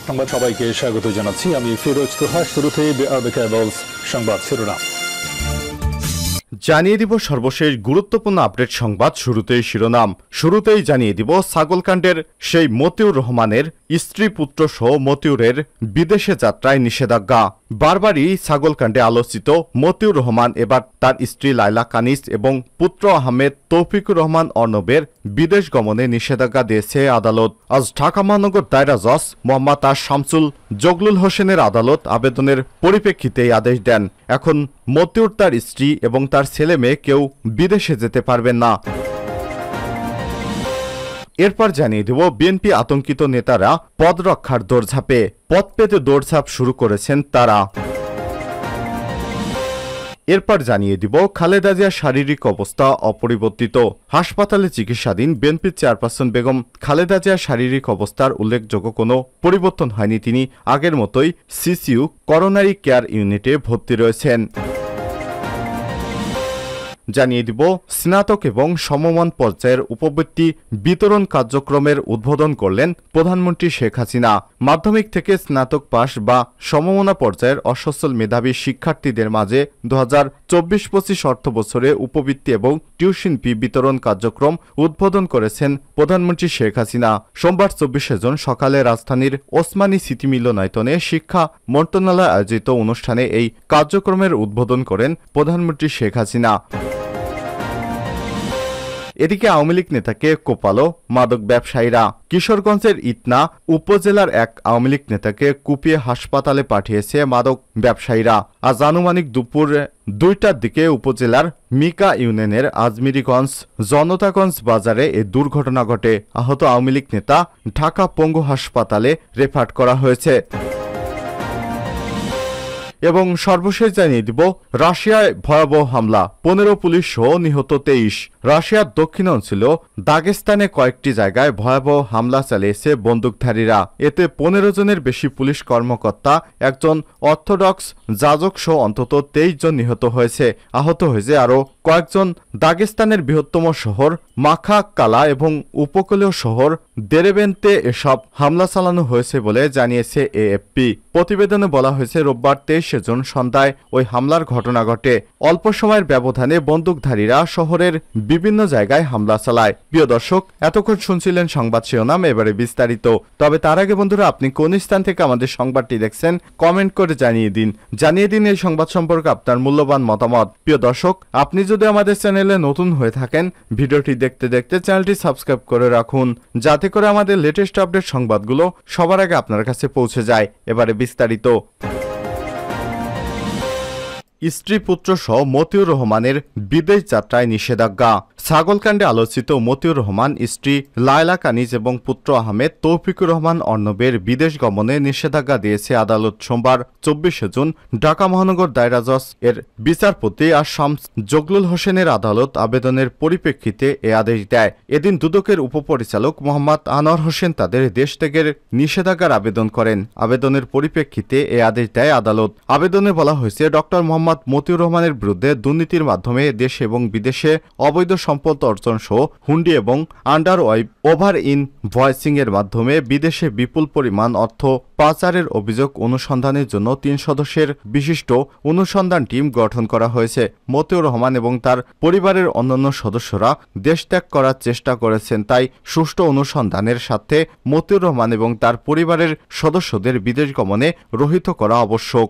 সংবাদ সবাইকে স্বাগত জানাচ্ছি। আমি ফিরোজ তোহা। শুরুতে সংবাদ শিরোনাম জানিয়ে দিব সর্বশেষ গুরুত্বপূর্ণ আপডেট সংবাদ। শুরুতেই জানিয়ে দিব ছাগলকাণ্ডের সেই মতিউর রহমানের স্ত্রী পুত্র সহ মতিউরের বিদেশে যাত্রায় নিষেধাজ্ঞা। বারবারই ছাগলকাণ্ডে আলোচিত মতিউর রহমান এবার তার স্ত্রী লায়লা কানিজ এবং পুত্র আহমেদ তৌফিকুর রহমান অর্ণবের বিদেশ গমনে নিষেধাজ্ঞা দিয়েছে আদালত। আজ ঢাকা মহানগর দায়রা জজ মোহাম্মদ শামসুল জগলুল হোসেনের আদালত আবেদনের পরিপ্রেক্ষিতে এই আদেশ দেন। এখন মতিউর, তার স্ত্রী এবং তার ছেলে মেয়ে কেউ বিদেশে যেতে পারবেন না। এরপর জানিয়ে দেব বিএনপি আতঙ্কিত নেতারা পদ রক্ষার দৌড়ঝাঁপে। পদ পেতে দৌড়ঝাঁপ শুরু করেছেন তারা। এরপর জানিয়ে দিব খালেদা জিয়ার শারীরিক অবস্থা অপরিবর্তিত। হাসপাতালে চিকিৎসাধীন বিএনপির চেয়ারপারসন বেগম খালেদা জিয়ার শারীরিক অবস্থার উল্লেখযোগ্য কোনো পরিবর্তন হয়নি। তিনি আগের মতোই সিসিইউ করোনারি কেয়ার ইউনিটে ভর্তি রয়েছেন। জানিয়ে দিব স্নাতক এবং সমমান পর্যায়ের উপবৃত্তি বিতরণ কার্যক্রমের উদ্বোধন করলেন প্রধানমন্ত্রী শেখ হাসিনা। মাধ্যমিক থেকে স্নাতক পাস বা সমমনা পর্যায়ের অসচ্ছল মেধাবী শিক্ষার্থীদের মাঝে 2024-25 অর্থ বছরে উপবৃত্তি এবং টিউশন ফি বিতরণ কার্যক্রম উদ্বোধন করেছেন প্রধানমন্ত্রী শেখ হাসিনা। সোমবার 24 জুন সকালে রাজধানীর ওসমানী সিটি মিলনায়তনে শিক্ষা মন্ত্রণালয় আয়োজিত অনুষ্ঠানে এই কার্যক্রমের উদ্বোধন করেন প্রধানমন্ত্রী শেখ হাসিনা। এদিকে আওয়ামী লীগ নেতাকে কোপালো মাদক ব্যবসায়ীরা। কিশোরগঞ্জের ইটনা উপজেলার এক আওয়ামী লীগ নেতাকে কুপিয়ে হাসপাতালে পাঠিয়েছে মাদক ব্যবসায়ীরা। আজ আনুমানিক দুপুর 2টার দিকে উপজেলার মিকা ইউনিয়নের আজমিরিগঞ্জ জনতাগঞ্জ বাজারে এ দুর্ঘটনা ঘটে। আহত আওয়ামী লীগ নেতা ঢাকা পঙ্গু হাসপাতালে রেফার করা হয়েছে। এবং সর্বশেষ জানিয়ে দিব রাশিয়ায় ভয়াবহ হামলা, 15 পুলিশ সহ নিহত 23। রাশিয়ার দক্ষিণাঞ্চল দাগেস্তানে কয়েকটি জায়গায় ভয়াবহ হামলা চালিয়েছে বন্দুকধারীরা। এতে 15 জনের বেশি পুলিশ কর্মকর্তা, একজন অর্থোডক্স যাজক সহ অন্তত 23 জন নিহত হয়েছে। আহত হয়েছে আরও কয়েকজন। দাগেস্তানের বৃহত্তম শহর মাখাকালা এবং উপকূলীয় শহর দেরেবেন্তে এসব হামলা চালানো হয়েছে বলে জানিয়েছে এএফপি। প্রতিবেদনে বলা হয়েছে রোববার 23 জুন সন্ধ্যায় ওই হামলার ঘটনা ঘটে। অল্প সময়ের ব্যবধানে বন্দুকধারীরা শহরের বিভিন্ন জায়গায় হামলা চালায়। প্রিয় দর্শক, এতক্ষণ শুনছিলেন সংবাদ শিরোনাম, এবারে বিস্তারিত। তবে তার আগে বন্ধুরা, আপনি কোন স্থান থেকে আমাদের সংবাদটি দেখছেন কমেন্ট করে জানিয়ে দিন এই সংবাদ সম্পর্কে আপনার মূল্যবান মতামত। প্রিয় দর্শক, আপনি যদি আমাদের চ্যানেলে নতুন হয়ে থাকেন, ভিডিওটি দেখতে দেখতে চ্যানেলটি সাবস্ক্রাইব করে রাখুন, যাতে করে আমাদের লেটেস্ট আপডেট সংবাদগুলো সবার আগে আপনার কাছে পৌঁছে যায়। এবারে বিস্তারিত। স্ত্রী পুত্র সহ মতিউর রহমানের বিদেশ যাত্রায় নিষেধাজ্ঞা। ছাগলকাণ্ডে আলোচিত মতিউর রহমান, স্ত্রী লায়লা কানিজ এবং পুত্র আহমেদ তৌফিকুর রহমান অর্ণবের বিদেশ গমনে নিষেধাজ্ঞা দিয়েছে আদালত। সোমবার 24 জুন ঢাকা মহানগর দায়রা জজ এর বিচারপতি শামস জগলুল হোসেনের আদালত আবেদনের পরিপ্রেক্ষিতে এ আদেশ দেয়। এদিন দুদকের উপপরিচালক মোহাম্মদ আনোয়ার হোসেন তাদের দেশ ত্যাগের নিষেধাজ্ঞার আবেদন করেন। আবেদনের পরিপ্রেক্ষিতে এ আদেশ দেয় আদালত। আবেদনে বলা হয়েছে ডক্টর মোহাম্মদ মতিউর রহমানের বিরুদ্ধে দুর্নীতির মাধ্যমে দেশে এবং বিদেশে অবৈধ সম্পদ অর্জন সহ হুন্ডি এবং আন্ডার ওভার ইনভয়েসিং এর মাধ্যমে বিদেশে বিপুল পরিমাণ অর্থ পাচারের অভিযোগ অনুসন্ধানের জন্য 3 সদস্যের বিশিষ্ট অনুসন্ধান টিম গঠন করা হয়েছে। মতিউর রহমান এবং তার পরিবারের অন্যান্য সদস্যরা দেশত্যাগ করার চেষ্টা করেছেন, তাই সুষ্ঠু অনুসন্ধানের সাথে মতিউর রহমান এবং তার পরিবারের সদস্যদের বিদেশ গমনে রহিত করা আবশ্যক।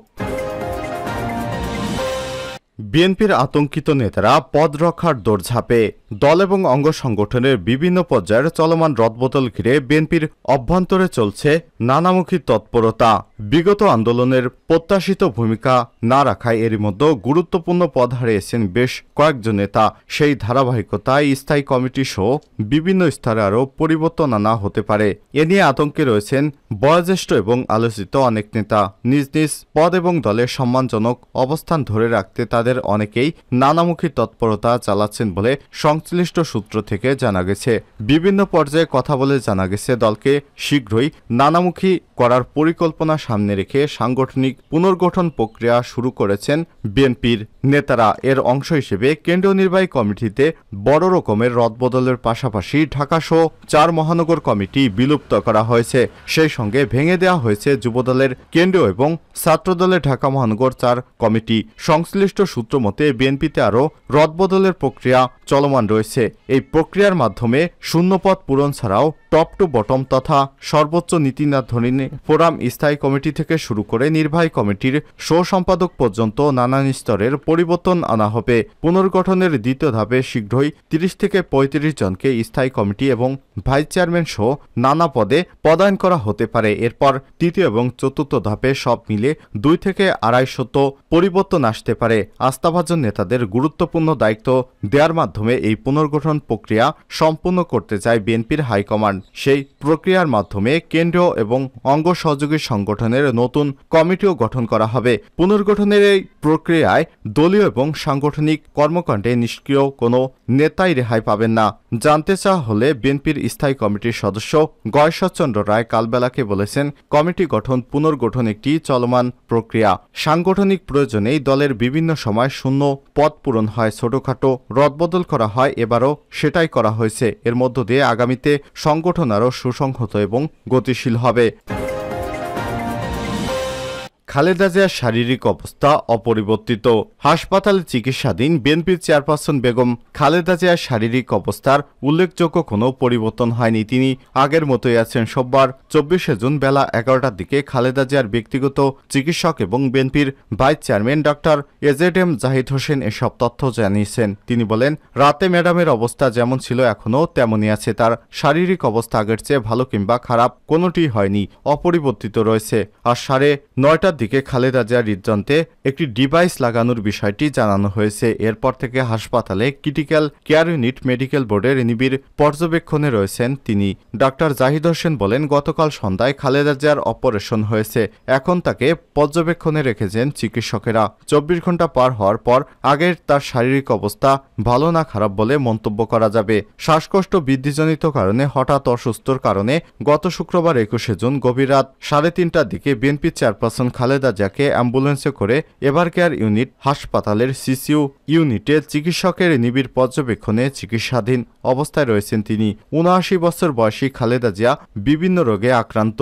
বিএনপির আতঙ্কিত নেতারা পদ রক্ষার দৌড়ঝাঁপে। দল এবং অঙ্গ সংগঠনের বিভিন্ন পর্যায়ের চলমান রদবদল ঘিরে বিএনপির অভ্যন্তরে চলছে নানামুখী তৎপরতা। বিগত আন্দোলনের প্রত্যাশিত ভূমিকা না রাখায় এরই মধ্যে গুরুত্বপূর্ণ পদ হারিয়েছেন বেশ কয়েকজন নেতা। সেই ধারাবাহিকতায় স্থায়ী কমিটি সহ বিভিন্ন স্তরে আরও পরিবর্তন আনা হতে পারে। এ নিয়ে আতঙ্কে রয়েছেন বয়োজ্যেষ্ঠ এবং আলোচিত অনেক নেতা। নিজ নিজ পদ এবং দলের সম্মানজনক অবস্থান ধরে রাখতে তাদের অনেকেই নানামুখী তৎপরতা চালাচ্ছেন বলে সংশ্লিষ্ট সূত্র থেকে জানা গেছে। বিভিন্ন পর্যায়ে কথা বলে জানা গেছে দলকে শীঘ্রই নানামুখী করার পরিকল্পনা সামনে রেখে সাংগঠনিক পুনর্গঠন প্রক্রিয়া শুরু করেছেন বিএনপির নেতারা। এর অংশ হিসেবে কেন্দ্রীয় নির্বাহী কমিটিতে বড় রকমের রদবদলের পাশাপাশি ঢাকাসহ 4 মহানগর কমিটি বিলুপ্ত করা হয়েছে। সেই সঙ্গে ভেঙে দেওয়া হয়েছে যুবদলের কেন্দ্রীয় এবং ছাত্রদলের ঢাকা মহানগর 4 কমিটি। সংশ্লিষ্ট সূত্র মতে বিএনপিতে আরও রদবদলের প্রক্রিয়া চলমান রয়েছে। এই প্রক্রিয়ার মাধ্যমে শূন্যপদ পূরণ ছাড়াও টপ টু বটম তথা সর্বোচ্চ নীতি নির্ধারণী ফোরাম, স্থায়ী কমিটি থেকে শুরু করে নির্বাহী কমিটির সম্পাদক পর্যন্ত নানান স্তরের পরিবর্তন আনা হবে। পুনর্গঠনের দ্বিতীয় ধাপে শীঘ্রই 30 থেকে 35 জনকে স্থায়ী কমিটি এবং ভাইস চেয়ারম্যান সহ নানা পদে পদায়ন করা হতে পারে। এরপর তৃতীয় এবং চতুর্থ ধাপে সব মিলে 2 থেকে 250 পরিবর্তন আসতে পারে। আস্থাভাজন নেতাদের গুরুত্বপূর্ণ দায়িত্ব দেওয়ার মাধ্যমে এই পুনর্গঠন প্রক্রিয়া সম্পূর্ণ করতে চায় বিএনপির হাইকমান্ড। সেই প্রক্রিয়ার মাধ্যমে কেন্দ্রীয় এবং অঙ্গ সহযোগী সংগঠনের নতুন কমিটিও গঠন করা হবে। পুনর্গঠনের এই প্রক্রিয়ায় দলীয় এবং সাংগঠনিক কর্মকাণ্ডে নিষ্ক্রিয় কোনো নেতাই রেহাই পাবেন না। জানতে চাওয়া হলে বিএনপির স্থায়ী কমিটির সদস্য গয়েশ্বরচন্দ্র রায় কালবেলাকে বলেছেন, কমিটি গঠন পুনর্গঠন একটি চলমান প্রক্রিয়া। সাংগঠনিক প্রয়োজনেই দলের বিভিন্ন সময় শূন্য পদ পূরণ হয়, ছোটখাটো রদবদল করা হয়, এবারও সেটাই করা হয়েছে। এর মধ্য দিয়ে আগামীতে সংগঠন আরও সুসংহত এবং গতিশীল হবে। খালেদা জিয়ার শারীরিক অবস্থা অপরিবর্তিত। হাসপাতালে চিকিৎসাধীন বিএনপির চেয়ারপারসন বেগম খালেদা জিয়ার শারীরিক অবস্থার উল্লেখযোগ্য কোনো পরিবর্তন হয়নি। তিনি আগের মতোই আছেন। সোমবার 24শে জুন বেলা 11টার দিকে খালেদা জিয়ার ব্যক্তিগত চিকিৎসক এবং বিএনপির vice chairman doctor AZM Zahid Hossain এসব তথ্য জানিয়েছেন। তিনি বলেন, রাতে ম্যাডামের অবস্থা যেমন ছিল এখনও তেমনই আছে। তার শারীরিক অবস্থা আগের চেয়ে ভালো কিংবা খারাপ কোনোটি হয়নি, অপরিবর্তিত রয়েছে। আর 9:30টার দিকে খালেদা জিয়ার হৃদযন্ত্রে একটি ডিভাইস লাগানোর বিষয়টি জানানো হয়েছে। এরপর থেকে হাসপাতালে ক্রিটিক্যাল কেয়ার ইউনিট মেডিকেল বোর্ডের নিবিড় পর্যবেক্ষণে রয়েছেন তিনি। ডাক্তার জাহিদ হোসেন বলেন, গতকাল সন্ধ্যায় খালেদা জিয়ার অপারেশন হয়েছে। এখন তাকে পর্যবেক্ষণে রেখেছেন চিকিৎসকেরা। 24 ঘন্টা পার হওয়ার পর আগের তার শারীরিক অবস্থা ভালো না খারাপ বলে মন্তব্য করা যাবে। শ্বাসকষ্ট বৃদ্ধিজনিত কারণে হঠাৎ অসুস্থর কারণে গত শুক্রবার 21শে জুন গভীর রাত 3:30টার দিকে বিএনপি চেয়ারপারসন খালেদা জিয়াকে অ্যাম্বুলেন্সে করে এভার কেয়ার ইউনিট হাসপাতালের সিসিইউ ইউনিটে চিকিৎসকের নিবিড় পর্যবেক্ষণে চিকিৎসাধীন অবস্থায় রয়েছেন তিনি। ৭৯ বছর বয়সী খালেদা জিয়া বিভিন্ন রোগে আক্রান্ত।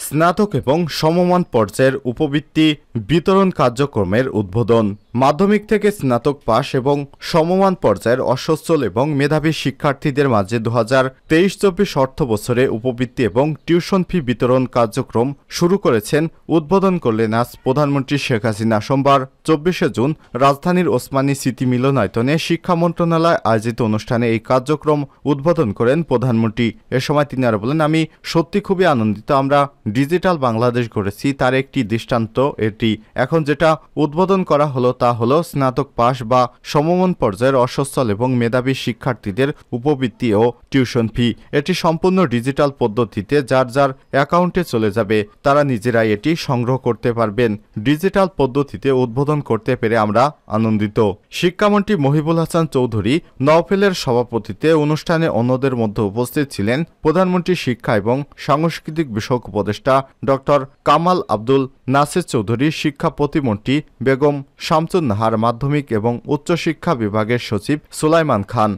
স্নাতক এবং সমমান পর্যায়ের উপবৃত্তি বিতরণ কার্যক্রমের উদ্বোধন। মাধ্যমিক থেকে স্নাতক পাস এবং সমমান পর্যায়ের অসচ্ছল এবং মেধাবী শিক্ষার্থীদের মাঝে 2023-24 অর্থ বছরে উপবৃত্তি এবং টিউশন ফি বিতরণ কার্যক্রম শুরু করেছেন। উদ্বোধন করলেন আজ প্রধানমন্ত্রী শেখ হাসিনা। সোমবার 24শে জুন রাজধানীর ওসমানী স্মৃতি মিলনায়তনে শিক্ষা মন্ত্রণালয় আয়োজিত অনুষ্ঠানে এই কার্যক্রম উদ্বোধন করেন প্রধানমন্ত্রী। এ সময় তিনি আরো বলেন, আমি সত্যি খুবই আনন্দিত। আমরা ডিজিটাল বাংলাদেশ গড়েছি, তার একটি দৃষ্টান্ত এটি। এখন যেটা উদ্বোধন করা হলো তা হলো স্নাতক পাস বা সমমান পর্যায়ের অসচ্ছল এবং মেধাবী শিক্ষার্থীদের উপবৃত্তি ও টিউশন ফি। এটি সম্পূর্ণ ডিজিটাল পদ্ধতিতে যার যার অ্যাকাউন্টে চলে যাবে। তারা নিজেরাই এটি সংগ্রহ করতে পারবেন। ডিজিটাল পদ্ধতিতে উদ্বোধন করতে পেরে আমরা আনন্দিত। শিক্ষামন্ত্রী মহিবুল হাসান চৌধুরী নওফেলের সভাপতিত্বে অনুষ্ঠানে অন্যদের মধ্যে উপস্থিত ছিলেন প্রধানমন্ত্রী শিক্ষা এবং সাংস্কৃতিক বিষয়ক উপদেষ্টা ডক্টর কামাল আব্দুল নাসির চৌধুরী, শিক্ষা প্রতিমন্ত্রী বেগম শামসুন নাহার, মাধ্যমিক এবং উচ্চশিক্ষা বিভাগের সচিব সুলাইমান খান।